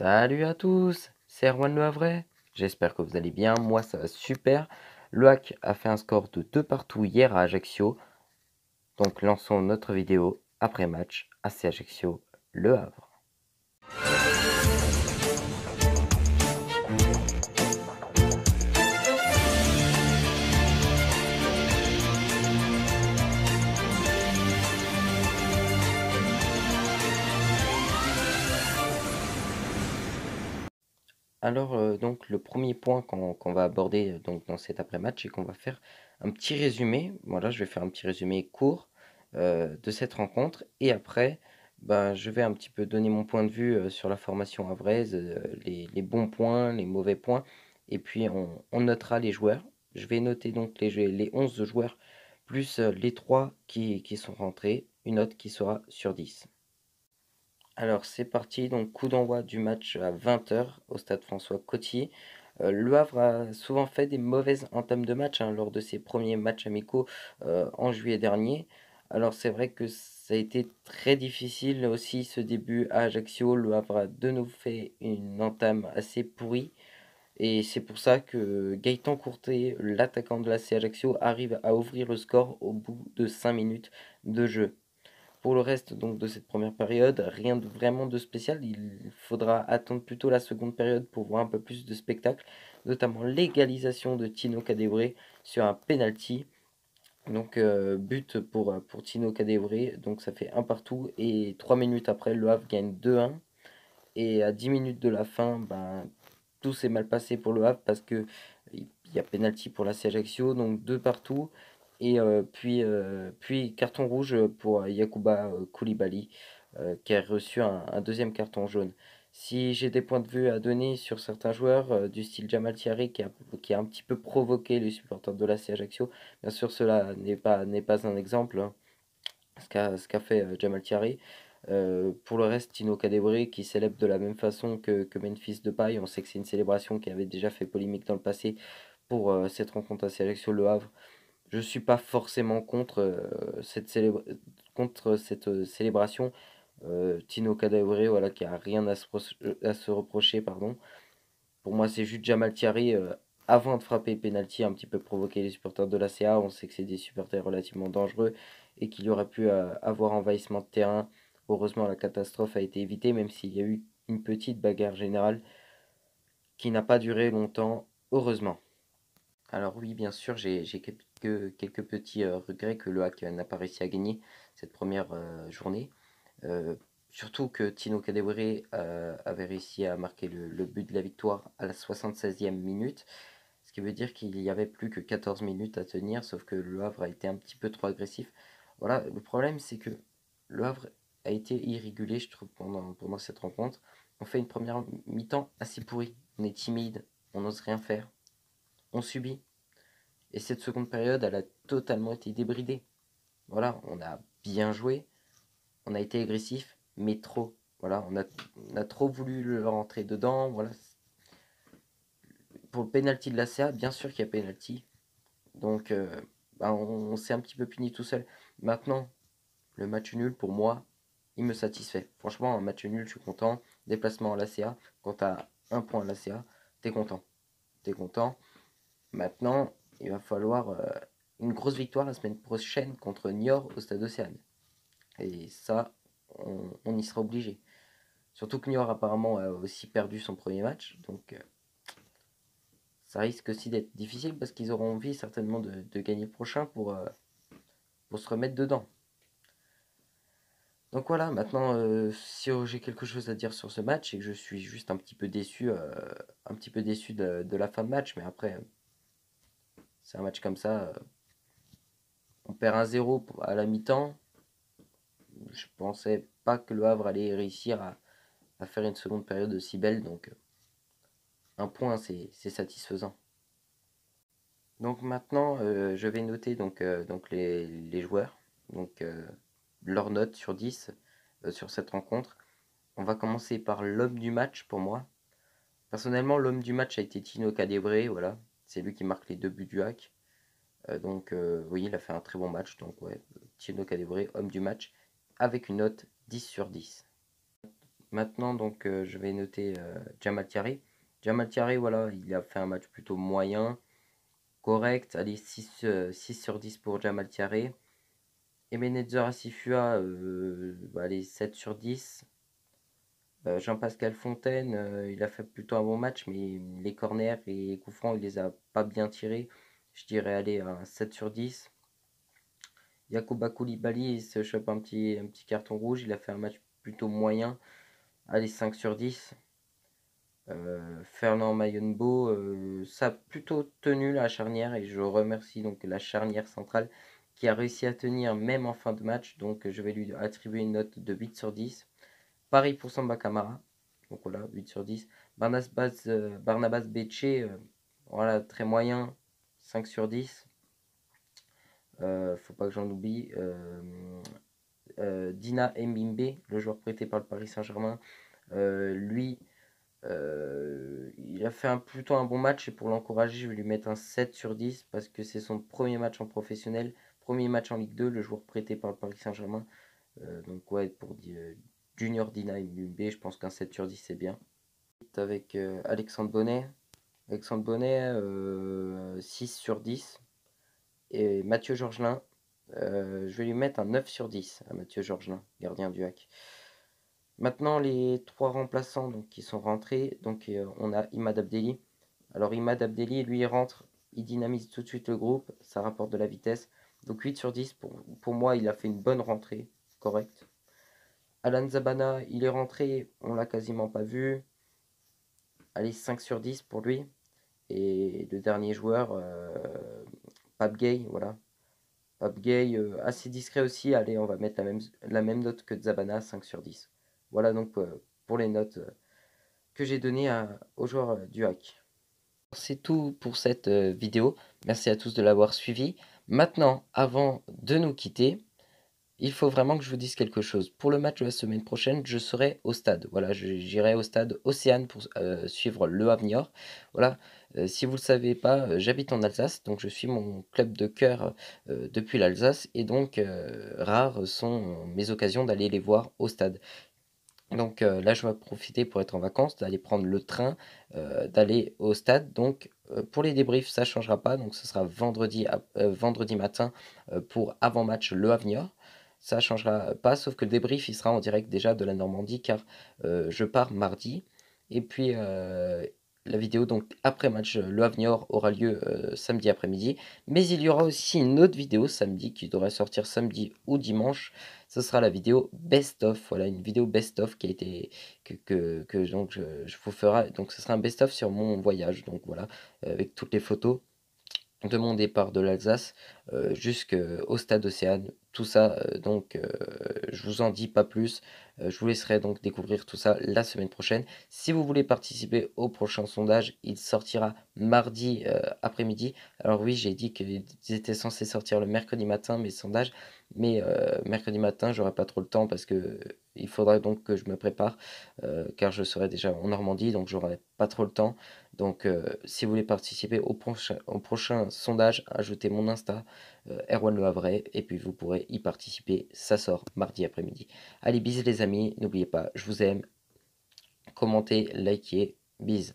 Salut à tous, c'est Erwan Le Havrais. J'espère que vous allez bien, moi ça va super. Le Hack a fait un score de 2 partout hier à Ajaccio. Donc lançons notre vidéo après match AC Ajaccio Le Havre. Alors donc le premier point qu'on va aborder donc dans cet après-match, c'est qu'on va faire un petit résumé. Voilà, je vais faire un petit résumé court de cette rencontre et après je vais un petit peu donner mon point de vue sur la formation havraise, les bons points, les mauvais points, et puis on notera les joueurs. Je vais noter donc les 11 joueurs plus les 3 qui sont rentrés, une note qui sera sur 10. Alors c'est parti, donc coup d'envoi du match à 20 h au stade François Coty. Le Havre a souvent fait des mauvaises entames de match lors de ses premiers matchs amicaux en juillet dernier. Alors c'est vrai que ça a été très difficile aussi ce début à Ajaccio. Le Havre a de nouveau fait une entame assez pourrie. Et c'est pour ça que Gaëtan Courtet, l'attaquant de l'AC Ajaccio, arrive à ouvrir le score au bout de 5 minutes de jeu. Pour le reste donc de cette première période, rien de vraiment de spécial. Il faudra attendre plutôt la seconde période pour voir un peu plus de spectacle, notamment l'égalisation de Tino Kadewere sur un penalty. Donc but pour Tino Kadewere, donc ça fait un partout et 3 minutes après le Havre gagne 2-1 et à 10 minutes de la fin, tout s'est mal passé pour le Havre parce que il y a penalty pour la Ajaccio, donc deux partout. Et puis carton rouge pour Yacouba Koulibaly qui a reçu un deuxième carton jaune. Si j'ai des points de vue à donner sur certains joueurs du style Jamal Thierry qui a un petit peu provoqué les supporters de la Ajaccio, bien sûr cela n'est pas un exemple, hein, ce qu'a fait Jamal Thierry. Pour le reste, Tino Kadewere qui célèbre de la même façon que Memphis Depay. On sait que c'est une célébration qui avait déjà fait polémique dans le passé pour cette rencontre à Sélection Le Havre. Je ne suis pas forcément contre cette célébration. Tino Kadewere, voilà, qui a rien à se reprocher, pardon. Pour moi, c'est juste Jamal Thierry, avant de frapper penalty, un petit peu provoqué les supporters de la CA. On sait que c'est des supporters relativement dangereux et qu'il y aurait pu avoir envahissement de terrain. Heureusement, la catastrophe a été évitée, même s'il y a eu une petite bagarre générale qui n'a pas duré longtemps, heureusement. Alors oui, bien sûr, j'ai quelques petits regrets que le Hack n'a pas réussi à gagner cette première journée. Euh, Surtout que Tino Kadewere avait réussi à marquer le but de la victoire à la 76e minute, ce qui veut dire qu'il n'y avait plus que 14 minutes à tenir, sauf que le Havre a été un petit peu trop agressif. Voilà, le problème c'est que le Havre a été irrégulier, je trouve, pendant cette rencontre. On fait une première mi-temps assez pourrie, on est timide, on n'ose rien faire, on subit. Et cette seconde période, elle a totalement été débridée. Voilà, on a bien joué, on a été agressif, mais trop. Voilà, on a trop voulu le rentrer dedans. Voilà. Pour le penalty de la CA, bien sûr qu'il y a penalty. Donc, on s'est un petit peu puni tout seul. Maintenant, le match nul, pour moi, il me satisfait. Franchement, un match nul, je suis content. Déplacement à la CA, quand tu as un point à la CA, t'es content. T'es content. Maintenant, il va falloir une grosse victoire la semaine prochaine contre Niort au Stade Océane. Et ça, on y sera obligé. Surtout que Niort apparemment a aussi perdu son premier match, donc ça risque aussi d'être difficile parce qu'ils auront envie certainement de gagner le prochain pour se remettre dedans. Donc voilà, maintenant si j'ai quelque chose à dire sur ce match, c'est que je suis juste un petit peu déçu de la fin de match, mais après c'est un match comme ça, on perd 1-0 à la mi-temps. Je pensais pas que le Havre allait réussir à faire une seconde période aussi belle, donc un point c'est satisfaisant. Donc maintenant, je vais noter donc les joueurs, donc leurs notes sur 10 sur cette rencontre. On va commencer par l'homme du match pour moi. Personnellement, l'homme du match a été Tino Kadewere, voilà. C'est lui qui marque les deux buts du Hack. Donc oui, il a fait un très bon match. Donc ouais, Tino Kadewere, homme du match, avec une note 10 sur 10. Maintenant, donc, je vais noter Jamal Thierry. Jamal Thierry, voilà, il a fait un match plutôt moyen, correct. Allez, 6 sur 10 pour Jamal Thierry. Ebenezer Asifua, allez, 7 sur 10. Jean-Pascal Fontaine, il a fait plutôt un bon match, mais les corners et les coups francs, il les a pas bien tirés. Je dirais, allez, un 7 sur 10. Yacouba Koulibaly, il se chope un petit carton rouge. Il a fait un match plutôt moyen. Allez, 5 sur 10. Fernand Mayonbo, ça a plutôt tenu la charnière et je remercie donc la charnière centrale qui a réussi à tenir même en fin de match. Donc je vais lui attribuer une note de 8 sur 10. Pareil pour Samba Camara. Donc voilà, 8 sur 10. Barnabas Becce, voilà, très moyen, 5 sur 10. Faut pas que j'en oublie. Dina Mbimbe, le joueur prêté par le Paris Saint-Germain. Lui, il a fait plutôt un bon match et pour l'encourager, je vais lui mettre un 7 sur 10 parce que c'est son premier match en professionnel, premier match en Ligue 2, le joueur prêté par le Paris Saint-Germain. Donc ouais, pour Junior Dina Mbimbe, je pense qu'un 7 sur 10 c'est bien. Avec Alexandre Bonnet. Alexandre Bonnet, 6 sur 10. Et Mathieu Georgelin, je vais lui mettre un 9 sur 10 à Mathieu Georgelin, gardien du HAC. Maintenant, les trois remplaçants donc, qui sont rentrés, donc on a Imad Abdelli. Alors Imad Abdelli, lui, il rentre, il dynamise tout de suite le groupe, ça rapporte de la vitesse. Donc 8 sur 10, pour moi, il a fait une bonne rentrée, correct. Alan Zabana, il est rentré, on l'a quasiment pas vu. Allez, 5 sur 10 pour lui. Et le dernier joueur, Pape Gay, voilà. Pape Gay, assez discret aussi. Allez, on va mettre la même note que Zabana, 5 sur 10. Voilà donc pour les notes que j'ai données aux joueurs du hack. C'est tout pour cette vidéo. Merci à tous de l'avoir suivi. Maintenant, avant de nous quitter, il faut vraiment que je vous dise quelque chose. Pour le match de la semaine prochaine, je serai au stade. Voilà, j'irai au stade Océane pour suivre le Avenir. Voilà, si vous ne le savez pas, j'habite en Alsace, donc je suis mon club de cœur depuis l'Alsace, et donc rares sont mes occasions d'aller les voir au stade. Donc là, je vais profiter pour être en vacances, d'aller prendre le train, d'aller au stade. Donc pour les débriefs, ça ne changera pas. Donc ce sera vendredi matin pour avant-match Le Avenir. Ça ne changera pas, sauf que le débrief, il sera en direct déjà de la Normandie, car je pars mardi. Et puis la vidéo donc après match Le Avenir aura lieu samedi après-midi. Mais il y aura aussi une autre vidéo samedi qui devrait sortir samedi ou dimanche. Ce sera la vidéo best-of, voilà, une vidéo best-of qui a été que donc je vous ferai. Donc ce sera un best-of sur mon voyage, donc voilà, avec toutes les photos de mon départ de l'Alsace jusqu'au stade Océane. Tout ça, donc je vous en dis pas plus. Je vous laisserai donc découvrir tout ça la semaine prochaine. Si vous voulez participer au prochain sondage, il sortira mardi après-midi. Alors oui, j'ai dit qu'ils étaient censés sortir le mercredi matin, mes sondages. Mais mercredi matin, j'aurai pas trop le temps parce que il faudra donc que je me prépare car je serai déjà en Normandie, donc j'aurai pas trop le temps. Donc, si vous voulez participer au prochain sondage, ajoutez mon Insta, Erwan Le Havret, et puis vous pourrez y participer. Ça sort mardi après-midi. Allez, bisous les amis, n'oubliez pas, je vous aime. Commentez, likez, bisous.